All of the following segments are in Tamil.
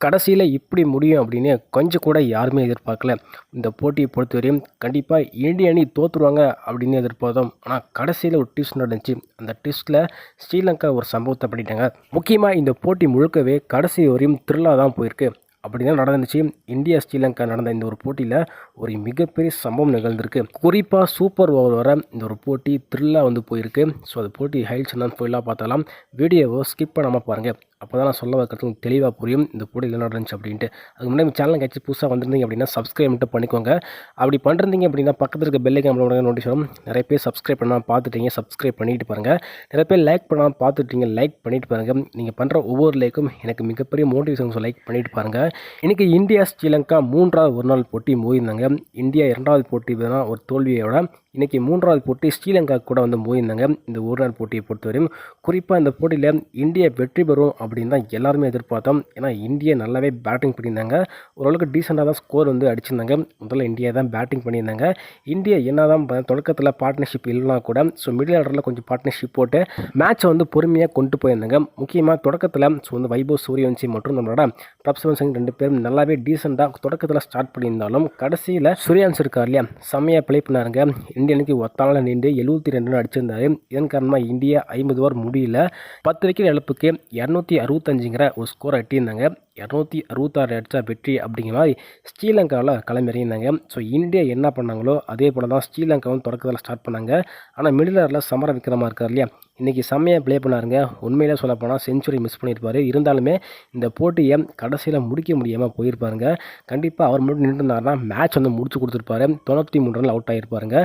கடைசியில் இப்படி முடியும் அப்படின்னு கொஞ்சம் கூட யாருமே எதிர்பார்க்கல. இந்த போட்டியை பொறுத்தவரையும் கண்டிப்பாக இந்திய அணி தோற்றுருவாங்க அப்படின்னு எதிர்பார்த்தோம். ஆனால் கடைசியில் ஒரு ட்விஸ்ட் நடந்துச்சு. அந்த ட்விஸ்ட்டில் ஸ்ரீலங்கா ஒரு சம்பவத்தை பண்ணிட்டாங்க. முக்கியமாக இந்த போட்டி முழுக்கவே கடைசி வரையும் த்ரில்லாக தான் போயிருக்கு. அப்படி தான் நடந்துச்சு. இந்தியா ஸ்ரீலங்கா நடந்த இந்த ஒரு போட்டியில் ஒரு மிகப்பெரிய சம்பவம் நிகழ்ந்திருக்கு. குறிப்பாக சூப்பர் ஓவர் வர இந்த ஒரு போட்டி த்ரில்லாக போயிருக்கு. ஸோ அந்த போட்டி ஹைலைட்ஸ் என்னன்னு ஃபுல்லாக பார்த்தாலாம். வீடியோவை ஸ்கிப் பண்ணாமல் பாருங்கள். அப்போ தான் நான் சொல்ல வைக்கிறது தெளிவாக புரியும் இந்த போட்டி என்ன நடந்துச்சு அப்படின்ட்டு. அதுக்கு முன்னாடி சேனல் கட்சி புதுசாக வந்திருந்தீங்க அப்படின்னா சப்ஸ்கிரைப் மட்டும் பண்ணிக்கோங்க. அப்படி பண்ணுறீங்க அப்படின்னா பக்கத்தில் இருக்க பெல் ஐக்கான நோட்டீஸ் வரும். நிறைய பேர் சப்ஸ்கிரைப் பண்ணாமல் பார்த்துட்டீங்க, சப்ஸ்கிரைப் பண்ணிட்டு பாருங்கள். நிறைய பேர் லைக் பண்ணாமல் பார்த்துட்டீங்க, லைக் பண்ணிட்டு பாருங்கள். நீங்கள் பண்ணுற ஒவ்வொரு லைக்கும் எனக்கு மிகப்பெரிய மோட்டிவேஷன். லைக் பண்ணிட்டு பாருங்கள். இன்றைக்கி இந்தியா ஸ்ரீலங்கா 3வது ஒரு நாள் போட்டி மோதிருந்தாங்க. இந்தியா 2வது போட்டி தான் ஒரு தோல்வியோட இன்றைக்கி 3வது போட்டி ஸ்ரீலங்கா கூட மோதிருந்தாங்க. இந்த ஒரு நாள் போட்டியை பொறுத்தவரையும் குறிப்பாக இந்த போட்டியில் இந்தியா வெற்றி பெறும் அப்படின்னு தான் எல்லாருமே எதிர்பார்த்தோம். ஏன்னா இந்தியா நல்லாவே பேட்டிங் பண்ணியிருந்தாங்க. ஓரளவுக்கு டீசெண்டாக தான் ஸ்கோர் அடிச்சிருந்தாங்க. முதல்ல இந்தியா தான் பேட்டிங் பண்ணியிருந்தாங்க. இந்தியா என்ன தான் தொடக்கத்தில் பார்ட்னர்ஷிப் இல்லைனா கூட மிடில் ஆர்டரில் கொஞ்சம் பார்ட்னர்ஷிப் போட்டு மேட்சை பொறுமையாக கொண்டு போயிருந்தாங்க. முக்கியமாக தொடக்கத்தில் வைபவ் சூரியவன்சி மற்றும் நம்மளோட பிரப்சவன் சிங் 2 பேரும் நல்லாவே டீசெண்டாக தொடக்கத்தில் ஸ்டார்ட் பண்ணியிருந்தாலும் கடைசியில் சூரியவன்சி இருக்கார் இல்லையா, செம்மையாக ப்ளே பண்ணாருங்க. இந்திய அணிக்கு ஒத்தால நின்று 72 ரன் அடிச்சிருந்தாரு. இதன் காரணமாக இந்தியா 50 ஓவர் முடியல 10 விக்கெட் இழப்புக்கு 265ங்கிற ஒரு ஸ்கோர் எட்டியிருந்தாங்க. 266 அடித்தா வெற்றி அப்படிங்கிற மாதிரி ஸ்ரீலங்காவில் களமிறங்கியிருந்தாங்க. ஸோ இந்தியா என்ன பண்ணாங்களோ அதே போல் தான் ஸ்ரீலங்காவும் தொடக்கத்தில் ஸ்டார்ட் பண்ணாங்க. ஆனால் மிடில் ஆர்டரில் சமர விக்ரமா இருக்கார் இல்லையா, இன்றைக்கி செம்மையாக ப்ளே பண்ணாருங்க. உண்மையிலே சொல்ல போனால் செஞ்சுரி மிஸ் பண்ணியிருப்பார். இருந்தாலுமே இந்த போட்டியை கடைசியில் முடிக்க முடியாமல் போயிருப்பாருங்க. கண்டிப்பாக அவர் மட்டும் நின்றுருந்தாருன்னா மேட்ச் முடிச்சு கொடுத்துருப்பாரு. 93 ரனில் அவுட் ஆகியிருப்பாருங்க.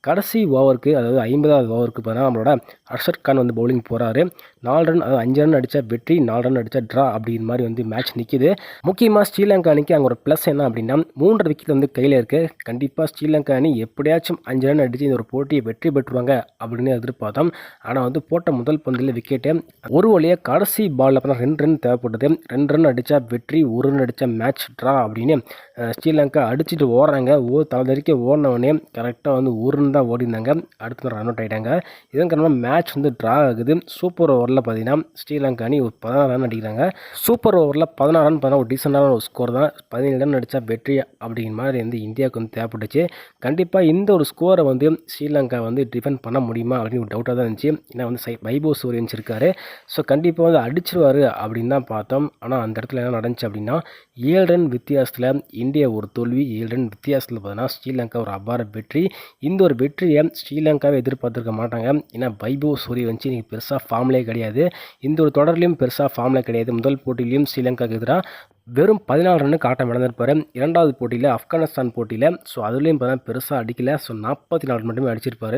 கடைசி ஓவருக்கு, அதாவது 50வது ஓவருக்கு பார்த்தா நம்மளோட அர்ஷத் கான் பவுலிங் போகிறாரு. 4 ரன், அதாவது 5 ரன் அடித்தா வெற்றி, 4 ரன் அடித்தா ட்ரா அப்படிங்கிற மாதிரி மேட்ச் நிற்கிது. முக்கியமாக ஸ்ரீலங்கா அணிக்கு அங்கே ஒரு ப்ளஸ் என்ன அப்படின்னா 3 விக்கெட் கையில் இருக்குது. கண்டிப்பாக ஸ்ரீலங்கா அணி எப்படியாச்சும் 5 ரன் அடித்து இந்த ஒரு போட்டியை வெற்றி பெற்றுவாங்க அப்படின்னு எதிர்பார்த்தோம். ஆனால் போட்ட முதல் பந்தில் விக்கெட்டு ஒரு வழியாக கடைசி பாலில் பார்த்தா 2 ரன் தேவைப்பட்டது. 2 ரன் அடித்தா வெற்றி, 1 ரன் அடித்தா மேட்ச் ட்ரா அப்படின்னு ஸ்ரீலங்கா அடிச்சுட்டு ஓடுறாங்க. தலைதறிக்க ஓடினவனே கரெக்டாக 1 ரன் தான் ஓடிருந்தாங்க. அடுத்து ரன் அவுட் ஆகிட்டாங்க. இதன் காரணமாக மேட்ச் ட்ரா ஆகுது. சூப்பர் ஓவரில் பார்த்தீங்கன்னா ஸ்ரீலங்கா அணி ஒரு 16 ரன் அடிக்கிறாங்க. சூப்பர் ஓவரில் 16 ரன் பார்த்தா ஒரு டீசெண்டான ஒரு ஸ்கோர் தான். 17 ரன் அடித்தா வெற்றி அப்படிங்கிற மாதிரி இந்தியாவுக்கு தேவைப்பட்டுச்சு. கண்டிப்பாக இந்த ஒரு ஸ்கோரை ஸ்ரீலங்கா டிஃபெண்ட் பண்ண முடியுமா அப்படின்னு ஒரு டவுட்டாக தான் இருந்துச்சு. ஏன்னா வைபவ் சூரியவன்சி இருக்காரு. ஸோ கண்டிப்பாக அடிச்சிருவார் அப்படின்னு தான் பார்த்தோம். ஆனால் அந்த இடத்துல என்ன நடந்துச்சு அப்படின்னா 7 ரன் வித்தியாசத்தில் இந்தியா ஒரு தோல்வி, 7 ரன் வித்தியாசத்தில் பார்த்தீங்கன்னா ஸ்ரீலங்கா ஒரு அபார வெற்றி. இந்த ஒரு வெற்றியை ஸ்ரீலங்காவை எதிர்பார்த்துருக்க மாட்டாங்க. ஏன்னா வைபவ் சூரியவன்சி இன்றைக்கி பெருசாக ஃபார்ம்லேயே கிடையாது. இந்த ஒரு தொடர்லையும் பெருசாக ஃபார்மில் கிடையாது. முதல் போட்டியிலையும் ஸ்ரீலங்காவுக்கு எதிராக வெறும் 14 ரன்னுக்கு ஆட்டம் இழந்திருப்பார். 2வது போட்டியில் ஆப்கானிஸ்தான் போட்டியில் அதுலேயும் பார்த்தா பெருசாக அடிக்கலை. 44 ரன் மட்டுமே அடிச்சிருப்பார்.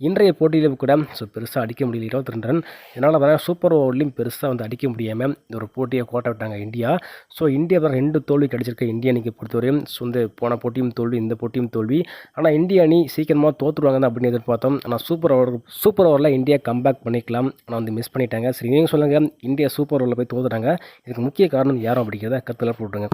இன்றைய போட்டியில் கூட பெருசாக அடிக்க முடியல, 22 ரன். இதனால் பார்த்தா சூப்பர் ஓவர்லையும் பெருசாக அடிக்க முடியாமல் இந்த ஒரு போட்டியை கோட்டை விட்டாங்க இந்தியா. ஸோ இந்தியா 2 தோல்விக்கு அடிச்சிருக்க இந்திய அணிக்கு பொறுத்தவரையும் போன போட்டியும் தோல்வி, இந்த போட்டியும் தோல்வி. ஆனால் இந்திய அணி சீக்கிரமாக தோற்றுருவாங்க அப்படின்னு எதிர்பார்த்தோம். ஆனால் சூப்பர் ஓவரில் இந்தியா கம்பேக் பண்ணிக்கலாம். ஆனால் மிஸ் பண்ணிட்டாங்க. சரி, நீங்கள் சொல்லுங்கள், இந்தியா சூப்பர் ஓவரில் போய் தோற்றுறாங்க. இதுக்கு முக்கிய காரணம் யாரும் அப்படிங்கிறத கருத்தில் போட்டுருங்க.